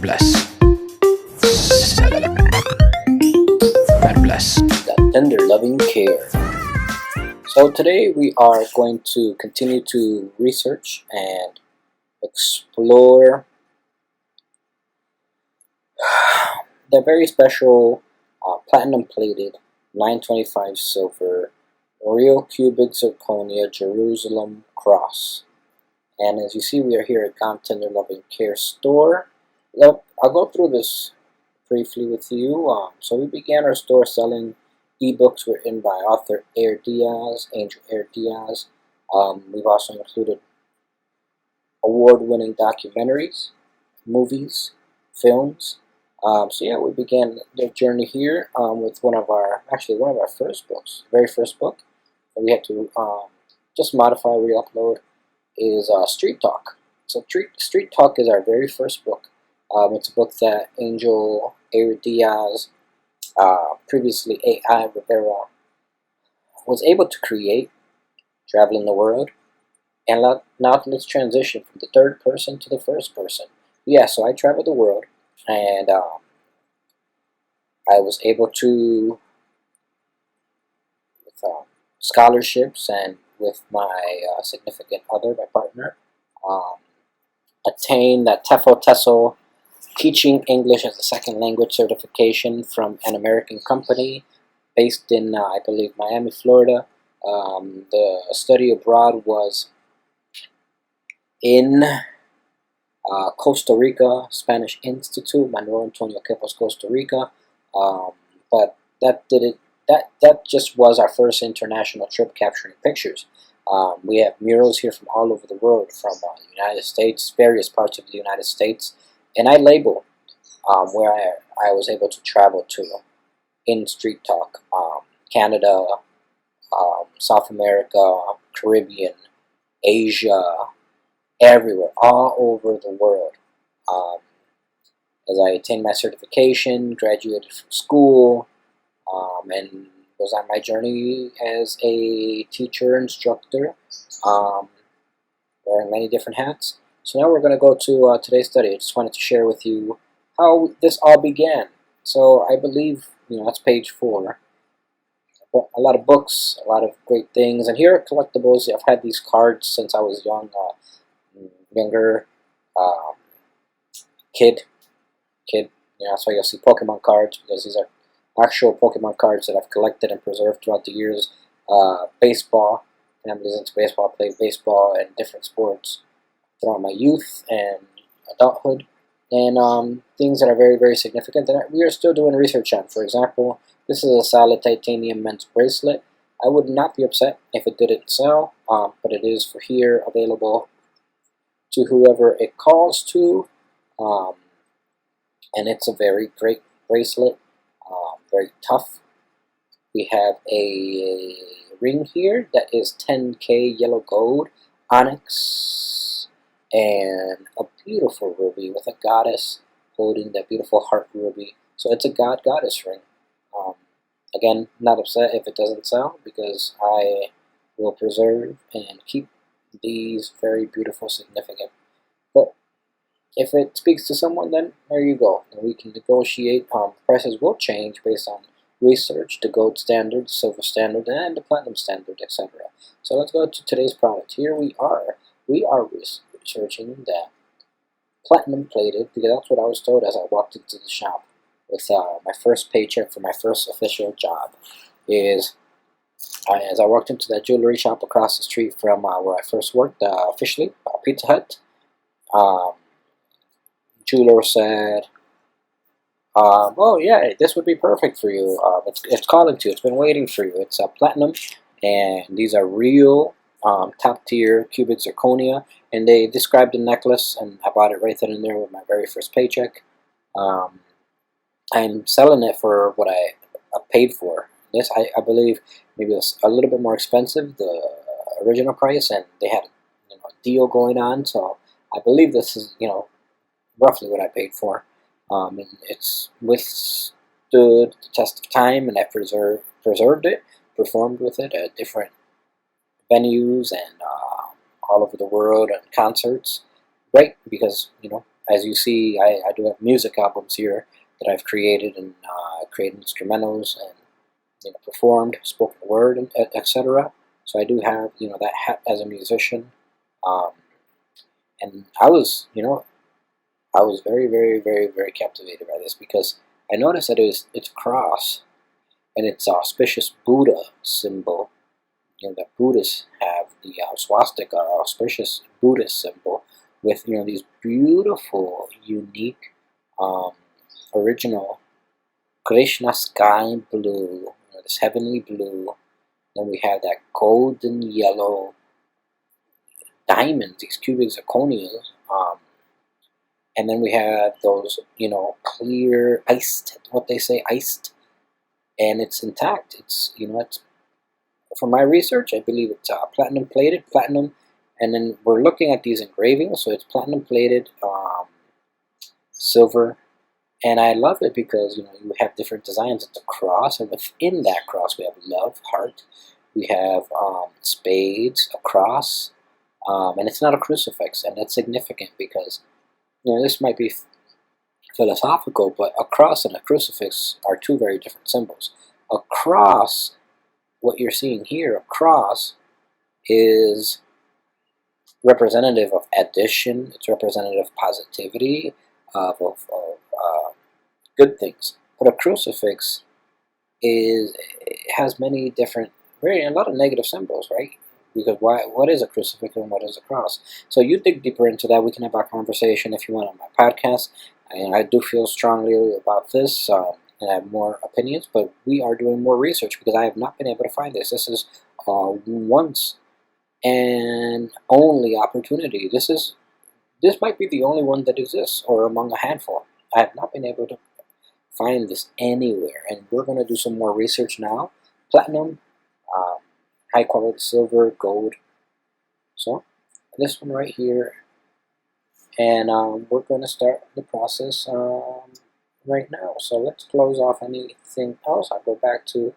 God bless. God bless. That tender loving care. So today we are going to continue to research and explore the very special platinum plated 925 silver real cubic zirconia Jerusalem cross. And as you see, we are here at God Tender Loving Care store. Look, I'll go through this briefly with you. So we began our store selling ebooks written by author Angel Air Diaz. We've also included award-winning documentaries, movies, films. So yeah, we began the journey here with one of our first books, very first book. And we had to just modify, re-upload, is Street Talk. So Street Talk is our very first book. It's a book that Angel Air Diaz, previously A.I. Rivera, was able to create, traveling the world. And now let's transition from the third person to the first person. Yeah, so I traveled the world, and I was able to, with scholarships and with my significant other, my partner, attain that TESOL teaching English as a second language certification from an American company based in, I believe, Miami, Florida. The study abroad was in Costa Rica, Spanish Institute, Manuel Antonio Quepos, Costa Rica. But that didn't. That just was our first international trip capturing pictures. We have murals here from all over the world, from the United States, various parts of the United States, and I label where I was able to travel to in Street Talk: Canada, South America, Caribbean, Asia, everywhere, all over the world. As I attained my certification, graduated from school, and was on my journey as a teacher, instructor, wearing many different hats. So now we're going to go to today's study. I just wanted to share with you how this all began. So I believe, that's page 4. A lot of books, a lot of great things. And here are collectibles. I've had these cards since I was younger, kid. So you'll see Pokemon cards, because these are actual Pokemon cards that I've collected and preserved throughout the years. Baseball, families into baseball, played baseball and different sports throughout my youth and adulthood, and things that are very, very significant that we are still doing research on. For example, this is a solid titanium men's bracelet. I would not be upset if it didn't sell, but it is for here, available to whoever it calls to, and it's a very great bracelet. Very tough. We have a ring here that is 10K yellow gold, onyx, and a beautiful ruby with a goddess holding that beautiful heart ruby. So it's a goddess ring. Again, not upset if it doesn't sell, because I will preserve and keep these very beautiful, significant. But if it speaks to someone, then there you go. And we can negotiate. Prices will change based on research, the gold standard, the silver standard, and the platinum standard, etc. So let's go to today's product. Here we are. We are researching that platinum plated, because that's what I was told as I walked into the shop with my first paycheck for my first official job. As I walked into that jewelry shop across the street from where I first worked officially, Pizza Hut. Jeweler said, "Oh yeah, this would be perfect for you. It's calling to you. It's been waiting for you. It's platinum, and these are real top tier cubic zirconia." And they described the necklace, and I bought it right then and there with my very first paycheck. I'm selling it for what I paid for. This, I believe, maybe was a little bit more expensive, the original price, and they had a deal going on. So I believe this is roughly what I paid for. And it's withstood the test of time, and I preserved it, performed with it at different venues and all over the world and concerts. Right, because as you see, I do have music albums here that I've created and created instrumentals and performed spoken word and etc. So I do have that hat as a musician, um, and I was very very very very captivated by this because I noticed that it's a cross and it's auspicious Buddha symbol. That Buddhists have the swastika, auspicious Buddhist symbol, with these beautiful, unique, um, original Krishna sky blue, this heavenly blue. Then we have that golden yellow diamonds, these cubic zirconias, and then we have those clear iced, what they say, iced, and it's intact. It's from my research, I believe it's platinum plated, platinum, and then we're looking at these engravings, so it's platinum plated, silver, and I love it because you have different designs. It's a cross, and within that cross we have love, heart, we have spades, a cross, and it's not a crucifix, and that's significant because this might be philosophical, but a cross and a crucifix are two very different symbols. A cross, what you're seeing here, a cross, is representative of addition. It's representative of positivity, of good things. But a crucifix has many different, a lot of negative symbols, right? Because what is a crucifix and what is a cross? So you dig deeper into that. We can have our conversation if you want on my podcast. And I do feel strongly about this, and I have more opinions, but we are doing more research because I have not been able to find this. This is once and only opportunity. This might be the only one that exists, or among a handful. I have not been able to find this anywhere, and we're going to do some more research now. Platinum, high quality silver, gold. So this one right here, and we're going to start the process right now. So let's close off anything else. I'll go back to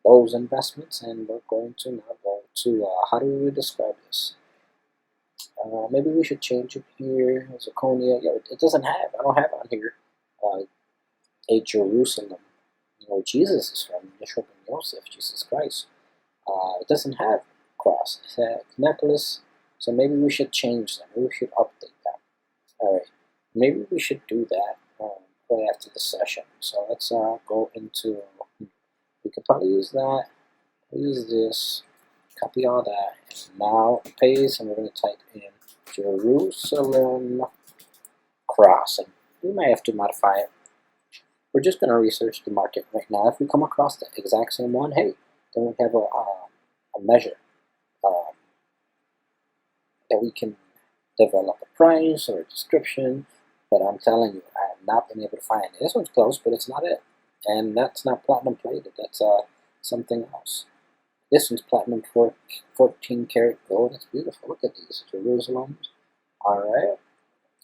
those investments, and we're going to now go to how do we describe this? Maybe we should change it here. Zirconia. Yeah, it doesn't have. I don't have on here a Jerusalem. Where Jesus is from, Yeshua ben Yosef, Jesus Christ. It doesn't have cross. It's a necklace. So maybe we should change that. Maybe we should update that. All right. Maybe we should do that right after the session. So let's go into. We could probably use that. Use this. Copy all that. And now paste, and we're going to type in Jerusalem cross. And we may have to modify it. We're just going to research the market right now. If we come across the exact same one, hey, then we have a measure that we can develop a price or a description. But I'm telling you, I have not been able to find it. This one's close, but it's not it. And that's not platinum plated. That's something else. This one's platinum 14 karat gold. It's beautiful. Look at these Jerusalems. All right.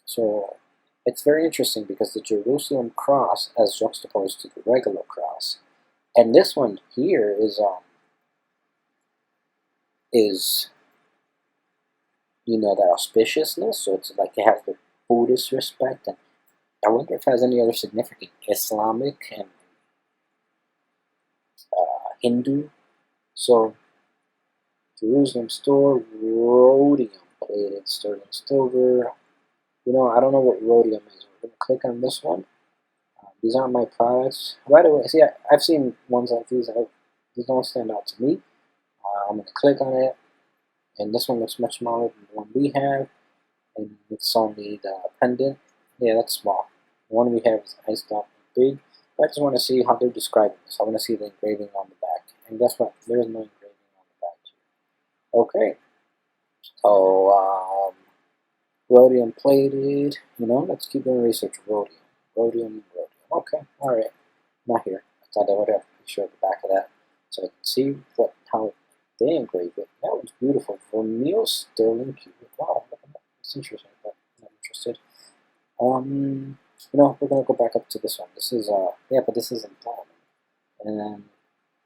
So it's very interesting because the Jerusalem cross as juxtaposed to the regular cross, and this one here is that auspiciousness. So it's like it has the Buddhist respect, and I wonder if it has any other significance, Islamic and Hindu. So Jerusalem store, rhodium plated sterling silver. I don't know what rhodium is. We're going to click on this one. These aren't my products. By the way, see, I've seen ones like these. These don't stand out to me. I'm going to click on it. And this one looks much smaller than the one we have. And it's only the pendant. Yeah, that's small. The one we have is iced up and big. But I just want to see how they're describing this. I want to see the engraving on the back. And guess what? There's no engraving on the back here. Okay. So, rhodium plated, let's keep doing research. Rhodium. Okay, all right. Not here. I thought I would have to show the back of that so I can see how they engrave it. That was beautiful. Vermeil sterling cubic. Wow, look at that. It's interesting, but I'm not interested. We're gonna go back up to this one. This is but this isn't platinum, and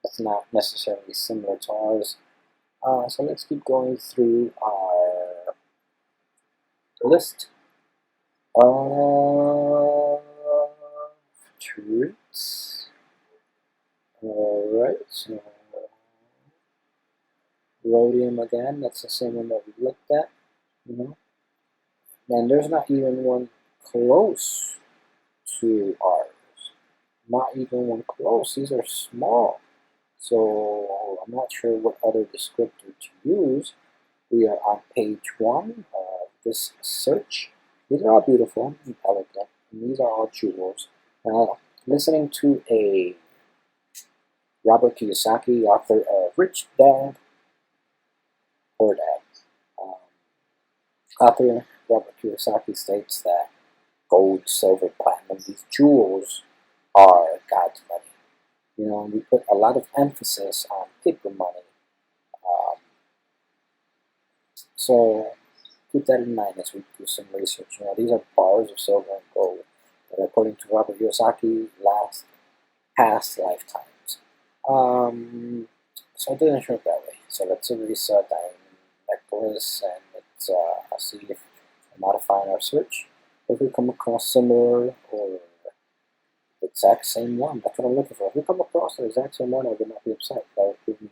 that's not necessarily similar to ours. So let's keep going through our list. Treats. Alright, so rhodium again, that's the same one that we looked at, you know. And there's not even one close to ours. Not even one close. These are small. So I'm not sure what other descriptor to use. We are on page 1 of this search. These are all beautiful and elegant, and these are all jewels. Listening to a Robert Kiyosaki, author of Rich Dad, Poor Dad. Um, Author Robert Kiyosaki states that gold, silver, platinum, these jewels are God's money. You know, we put a lot of emphasis on paper money. Um, so keep that in mind as we do some research. You know, these are bars of silver and gold that, according to Robert Kiyosaki, last past lifetimes. So I didn't show it that way. So let's erase diamond necklace, and let's see if modifying our search. If we come across similar or the exact same one, that's what I'm looking for. If we come across the exact same one, I would not be upset. That would give me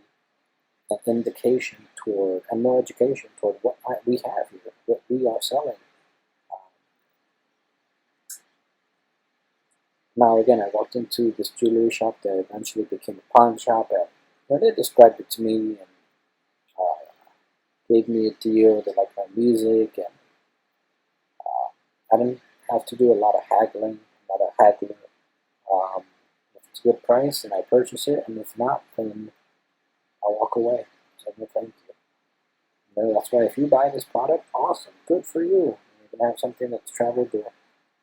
an indication toward, and more education toward what we have here, what we are selling. Um, Now again, I walked into this jewelry shop that eventually became a pawn shop, and they described it to me and uh, gave me a deal. They liked my music, and I didn't have to do a lot of haggling. I'm not a haggler. If it's a good price, then I purchase it, and if not, then I walk away. So no thank you. You know, that's why if you buy this product, awesome, good for you. You're gonna have something that's traveled the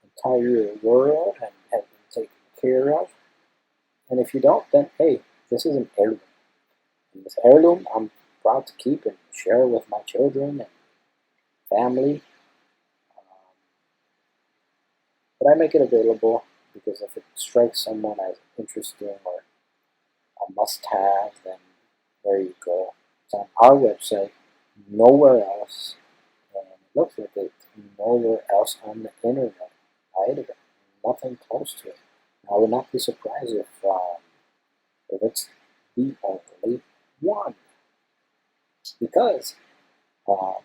entire world and has been taken care of. And if you don't, then hey, this is an heirloom. And this heirloom, I'm proud to keep and share with my children and family. Um, but I make it available because if it strikes someone as interesting or a must-have, then there you go. It's on our website, nowhere else, and it looks like it's nowhere else on the internet either. Nothing close to it. I would not be surprised if it's the only one, because um,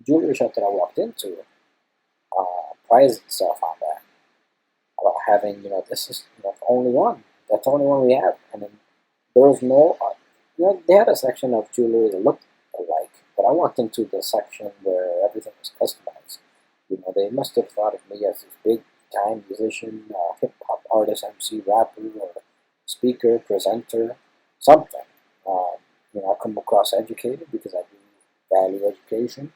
jewelry shop that I walked into prides itself on that, about having, this is, the only one. That's the only one we have. And then there was no, they had a section of jewelry that looked alike, but I walked into the section where everything was customized. They must have thought of me as this big time musician, hip hop artist, MC, rapper, or speaker, presenter, something. Um, I come across educated because I do value education.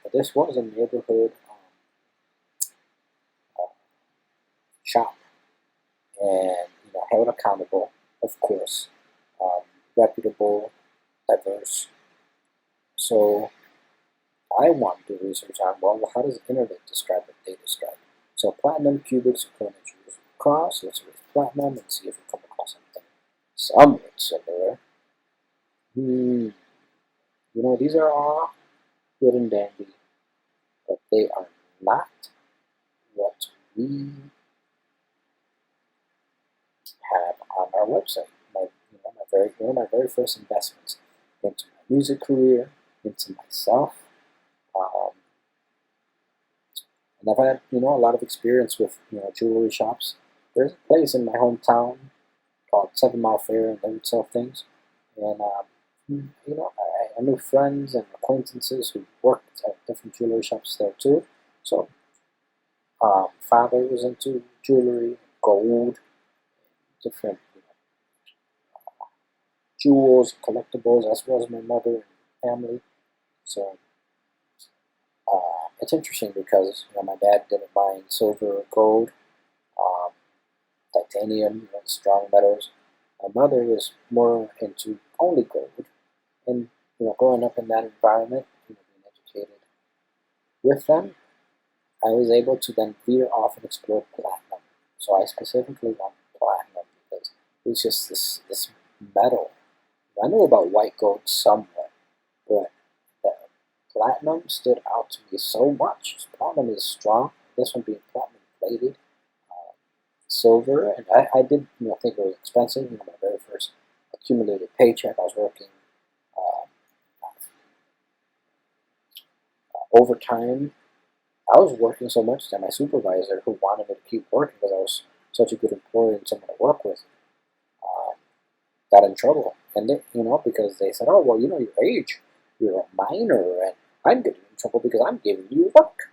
But this was a neighborhood uh, shop, and held accountable, of course, um, reputable, diverse. So I want to research on, well, how does the internet describe what they describe? So platinum, cubic, zirconia, jewels, cross. Let's search platinum and see if we come across something somewhat similar. These are all good and dandy, but they are not what we have on our website. My very first investments into my music career, into myself, um, and I've had a lot of experience with jewelry shops. There's a place in my hometown called 7 Mile Fair, and they would sell things. And I knew friends and acquaintances who worked at different jewelry shops there too. So father was into jewelry, gold, different jewels, collectibles, as well as my mother and family. So it's interesting because my dad didn't mind silver or gold, um, titanium, strong metals. My mother was more into only gold, and growing up in that environment, being educated with them, I was able to then veer off and explore platinum. So I specifically want platinum because it's just this metal. I knew about white gold somewhat, but the platinum stood out to me so much. Platinum is strong, this one being platinum plated, silver, and I did think it was expensive. My very first accumulated paycheck, I was working overtime. I was working so much that my supervisor, who wanted me to keep working because I was such a good employee and someone to work with, got in trouble. And they, because they said, "Oh, well, your age, you're a minor, and I'm getting in trouble because I'm giving you work."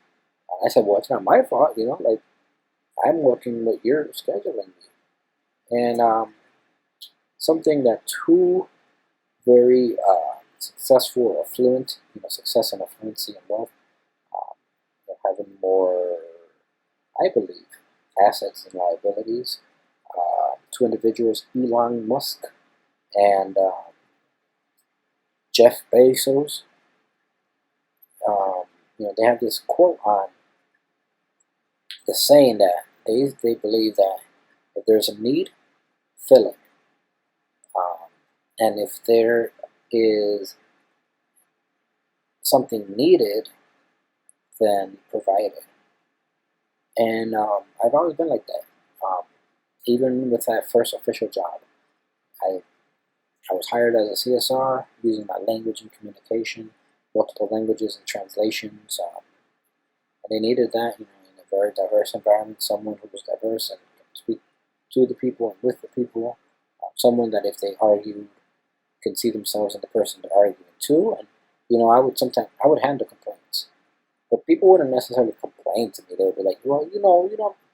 And I said, "Well, it's not my fault, like I'm working what you're scheduling me." And something that two very successful or affluent, success and affluency and wealth, having more, I believe, assets and liabilities. Two individuals, Elon Musk and Jeff Bezos. They have this quote on the saying that they believe that if there's a need, fill it. And if there is something needed, then provide it. And I've always been like that. Even with that first official job, I was hired as a CSR using my language and communication, multiple languages and translations. And they needed that, in a very diverse environment, someone who was diverse and could speak to the people and with the people, someone that if they argued, could see themselves in the person they're arguing to. And I would handle complaints, but people wouldn't necessarily complain to me. They would be like, "Well,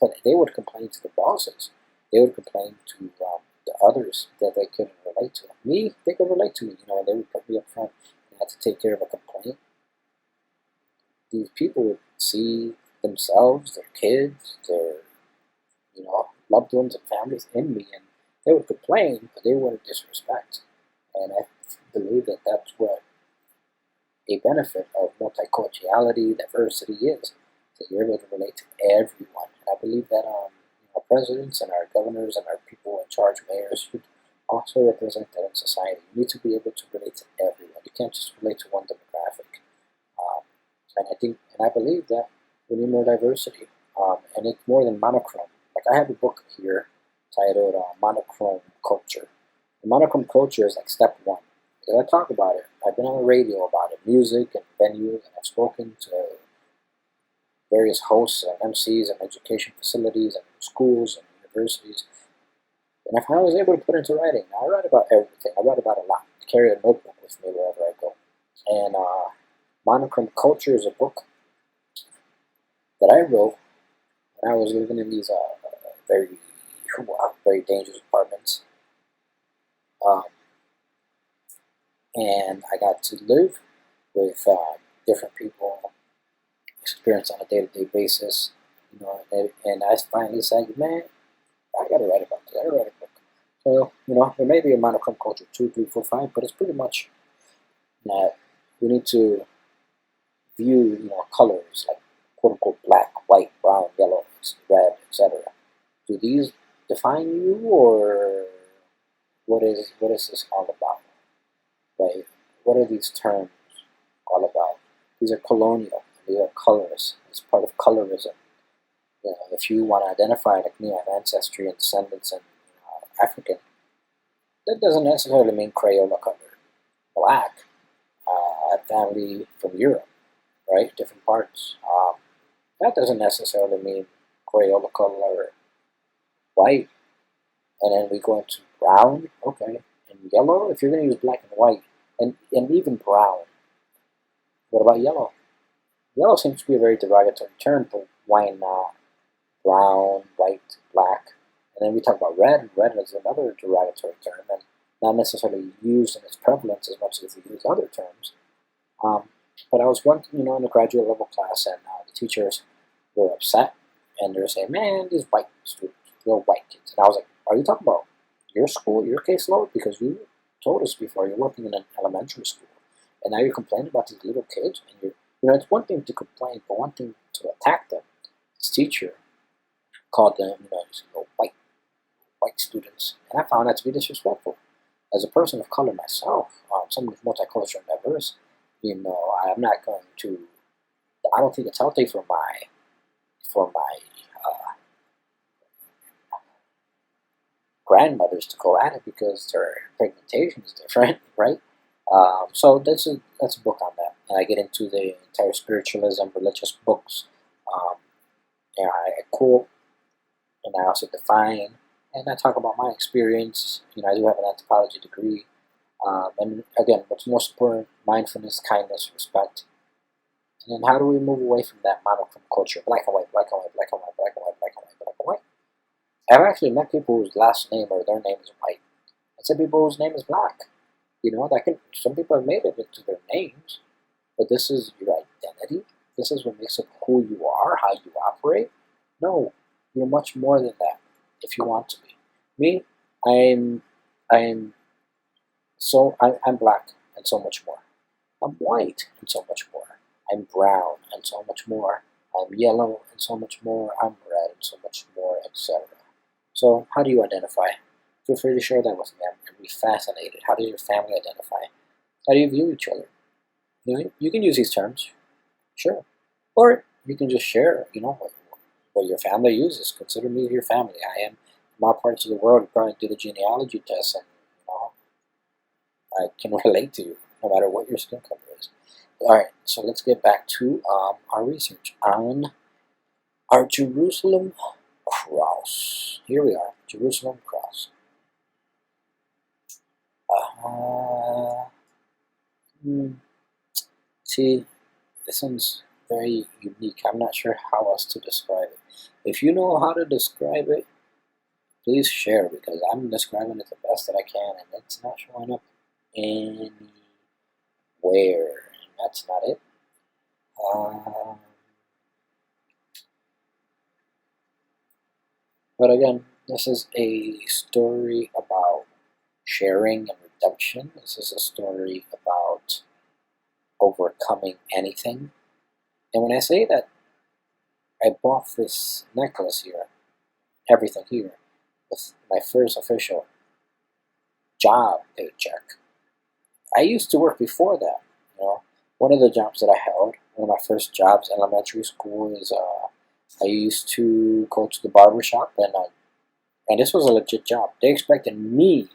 but they would complain to the bosses. They would complain to the others that they couldn't relate to. Me, they could relate to me, and they would put me up front and I had to take care of a complaint. These people would see themselves, their kids, their loved ones and families in me, and they would complain, but they wouldn't disrespect. And I believe that that's what a benefit of multiculturality, diversity is, that you're able to relate to everyone. And I believe that our presidents and our governors and our people in charge, mayors, should also represent that in society. You need to be able to relate to everyone. You can't just relate to one demographic. And I believe that we need more diversity. And it's more than monochrome. Like I have a book here titled Monochrome Culture. And monochrome culture is like step one. I talk about it. I've been on the radio about it, music and venues, and I've spoken to various hosts and MCs and education facilities and schools and universities. And I finally was able to put it into writing. Now, I write about everything. I write about a lot. I carry a notebook with me wherever I go. And Monochrome Culture is a book that I wrote when I was living in these very dangerous apartments. And I got to live with different people, experience on a day-to-day basis, and I finally said, "Man, I gotta write about this. I gotta write a book." So, there may be a monochrome culture 2, 3, 4, 5, but it's pretty much that we need to view, colors like quote unquote black, white, brown, yellow, red, etc. Do these define you, or what is this all about? Right? What are these terms all about? These are colonial. These are colors. It's part of colorism. If you want to identify like me, I have ancestry and descendants and African, that doesn't necessarily mean Crayola color. Black, family from Europe, right? Different parts. That doesn't necessarily mean Crayola color or white. And then we go into brown, okay, and yellow. If you're going to use black and white, and even brown, what about yellow? Yellow seems to be a very derogatory term, but why not brown, white, black? And then we talk about red. Red is another derogatory term, and not necessarily used in its prevalence as much as we use other terms. But I was once, in a graduate level class, and the teachers were upset, and they were saying, "Man, these white students, they're white kids." And I was like, "Are you talking about your school, your caseload? Because you told us before you're working in an elementary school, and now you're complaining about these little kids, and it's one thing to complain, but one thing to attack them." This teacher called them, white students, and I found that to be disrespectful. As a person of color myself, someone who's multicultural and diverse, I'm not going to. I don't think it's healthy for for my grandmothers to go at it because their pigmentation is different, right? So that's a book on that, and I get into the entire spiritualism, religious books. Um, I quote, and I also define, and I talk about my experience. I do have an anthropology degree, and again, what's most important: mindfulness, kindness, respect. And then how do we move away from that monochrome culture? Black and white, black and white, black and white, black and white, black and white, black and white. I've actually met people whose last name or their name is white, and some people whose name is black. Some people have made it into their names, but this is your identity. This is what makes up who you are, how you operate. No, you're much more than that. If you want to be, me, I'm I'm black and so much more. I'm white and so much more. I'm brown and so much more. I'm yellow and so much more. I'm red and so much more, etc. So, how do you identify? Feel free to share that with me. I'm really fascinated. How does your family identify? How do you view each other? You can use these terms, sure. Or you can just share, what your family uses. Consider me your family. I am from all parts of the world. You probably do the genealogy test, and I can relate to you, no matter what your skin color is. Alright, so let's get back to our research on our Jerusalem cross. Here we are, Jerusalem cross. See, this one's very unique. I'm not sure how else to describe it. If you know how to describe it, please share, because I'm describing it the best that I can, and it's not showing up anywhere. And that's not it. But again, this is a story about sharing and redemption. This is a story about overcoming anything. And when I say that I bought this necklace here, everything here, with my first official job paycheck, I used to work before that. One of the jobs that I held, one of my first jobs in elementary school, is I used to go to the barber shop, and this was a legit job. They expected me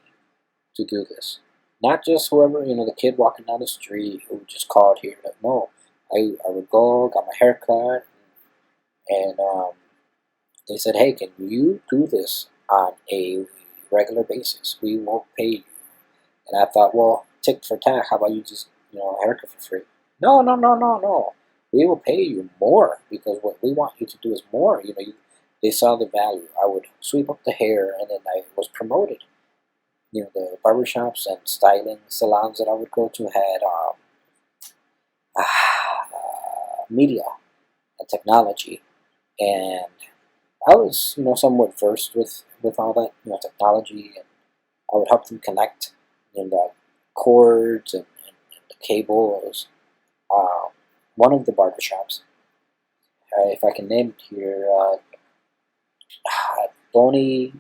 to do this, not just whoever, the kid walking down the street who just called here. No, I would go, got my hair cut, and they said, "Hey, can you do this on a regular basis? We won't pay you." And I thought, well, tick for tack. How about you just, a haircut for free? No, no, no, no, no. We will pay you more, because what we want you to do is more. They saw the value. I would sweep up the hair, and then I was promoted. The barbershops and styling salons that I would go to had media and technology, and I was, somewhat versed with all that, technology, and I would help them connect, the cords and the cables. One of the barbershops, if I can name it here, Tony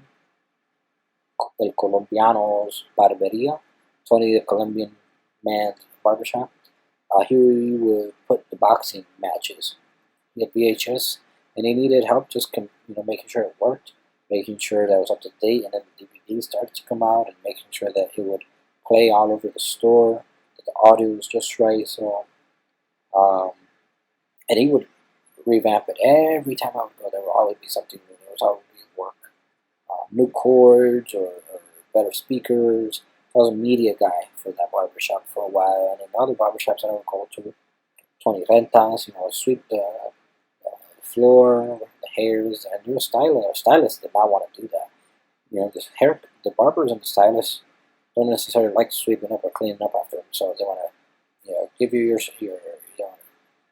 el Colombiano's Barberia, Tony the Colombian man's barbershop. He would put the boxing matches in the VHS, and he needed help just making sure it worked, making sure that it was up to date, and then the DVD started to come out, and making sure that it would play all over the store, that the audio was just right. So, and he would revamp it every time I would go. There would always be something new. There was always work, new chords or better speakers. I was a media guy for that barbershop for a while, and in other barbershops that I would go to, Tony Rentas, sweep the floor, the hairs, and you're a stylist. A stylist did not want to do that. The barbers and the stylists don't necessarily like sweeping up or cleaning up after themselves. They want to, give you your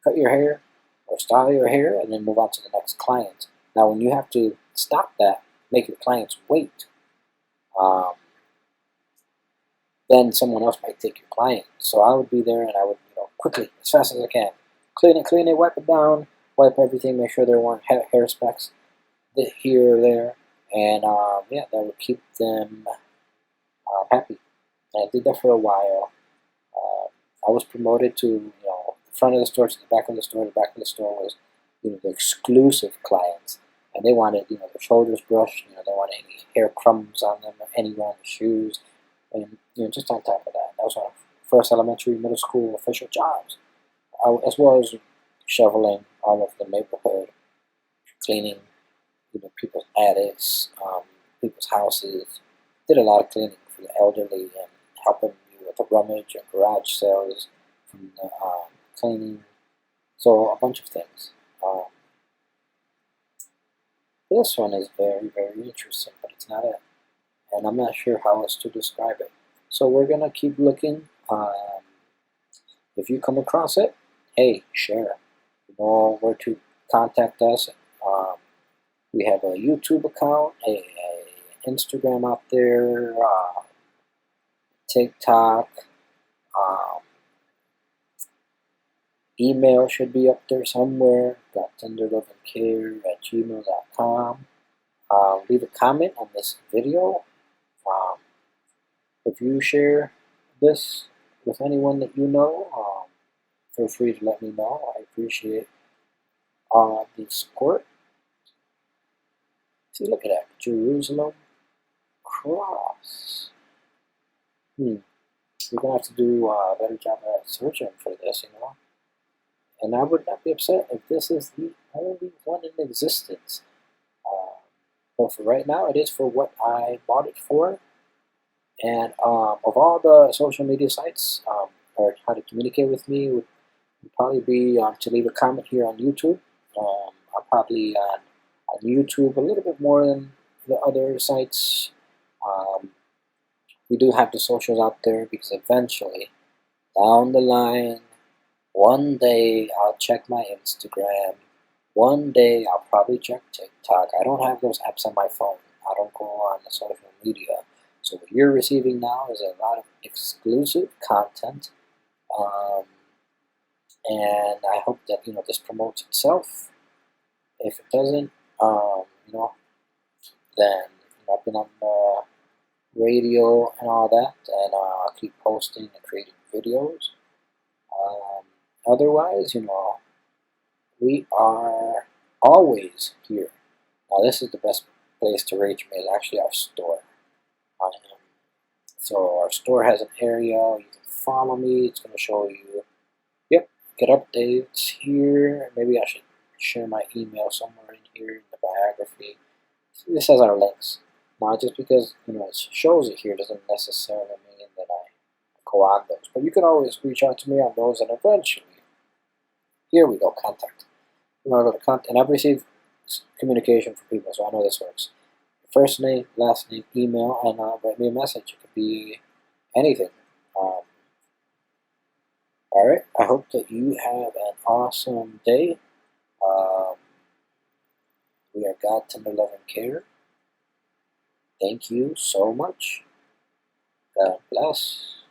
cut your hair or style your hair, and then move on to the next client. Now, when you have to stop that, make your clients wait, then someone else might take your client. So I would be there, and I would, quickly, as fast as I can, clean it, wipe it down, wipe everything, make sure there weren't hair specks here or there, and that would keep them happy. And I did that for a while. I was promoted to, the front of the store to the back of the store. The back of the store was, the exclusive clients, and they wanted, their shoulders brushed. They wanted any hair crumbs on them or anywhere on the shoes, and just on top of that, that was one of the first elementary, middle school official jobs, as well as shoveling all of the neighborhood, cleaning, people's attics, people's houses. Did a lot of cleaning for the elderly and helping you with the rummage and garage sales from the cleaning. So a bunch of things. This one is very, very interesting, but it's not it. And I'm not sure how else to describe it. So we're going to keep looking. If you come across it, hey, share. You know where to contact us. We have a YouTube account, a Instagram out there, TikTok, email should be up there somewhere, GODTLC@gmail.com. Leave a comment on this video. If you share this with anyone that you know, feel free to let me know. I appreciate the support. See, look at that, Jerusalem cross. We're gonna have to do a better job at searching for this, And I would not be upset if this is the only one in existence. But for right now, it is for what I bought it for. And of all the social media sites, or how to communicate with me, would probably be to leave a comment here on YouTube. I'm probably on YouTube a little bit more than the other sites. We do have the socials out there because eventually, down the line, one day I'll check my Instagram. One day I'll probably check TikTok. I don't have those apps on my phone. I don't go on the social media. So what you're receiving now is a lot of exclusive content. And I hope that, this promotes itself. If it doesn't, then I've been on the radio and all that, and I'll keep posting and creating videos. Otherwise, we are always here. Now, this is the best place to reach me, is actually our store. So our store has an area, you can follow me, it's going to show you, get updates here. Maybe I should share my email somewhere in here in the biography. This has our links. Now, just because, it shows it here doesn't necessarily mean that I go on those. But you can always reach out to me on those, and eventually, here we go, contact. You want to go to contact, and I've received communication from people, so I know this works. First name, last name, email, and write me a message. It could be anything. Alright, I hope that you have an awesome day. We are God, Tender Love, and Care. Thank you so much. God bless.